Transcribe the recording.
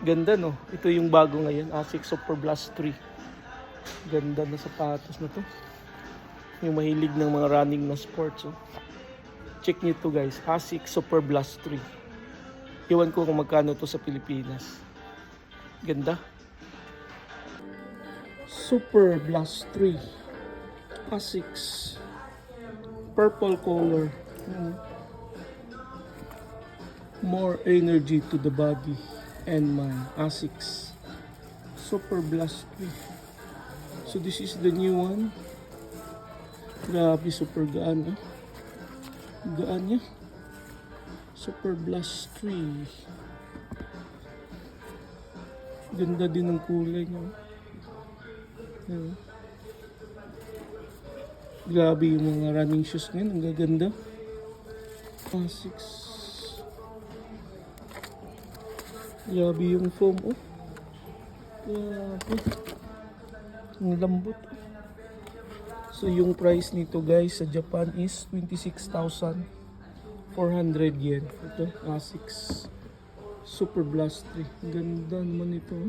Ganda no. Ito yung bago ngayon. Asics Super Blast 3. Ganda na sapatos na to. Yung mahilig ng mga running na sports. Oh. Check nyo to guys. Asics Super Blast 3. Iwan ko kung magkano to sa Pilipinas. Ganda. Super Blast 3. Asics. Purple color. More energy to the body and mind. Asics Super Blast 3. So this is the new one. Grabe, super gaan. Gaan niya. Super Blast 3. Ganda din ng kulay niya. Grabe yung mga running shoes ngayon. Ang gaganda. Asics. Grabe yung foam. Oh. Grabe. Ang lambot. So yung price nito guys sa Japan is 26,400 yen. Ito, Asics Super Blast 3. Ganda naman ito.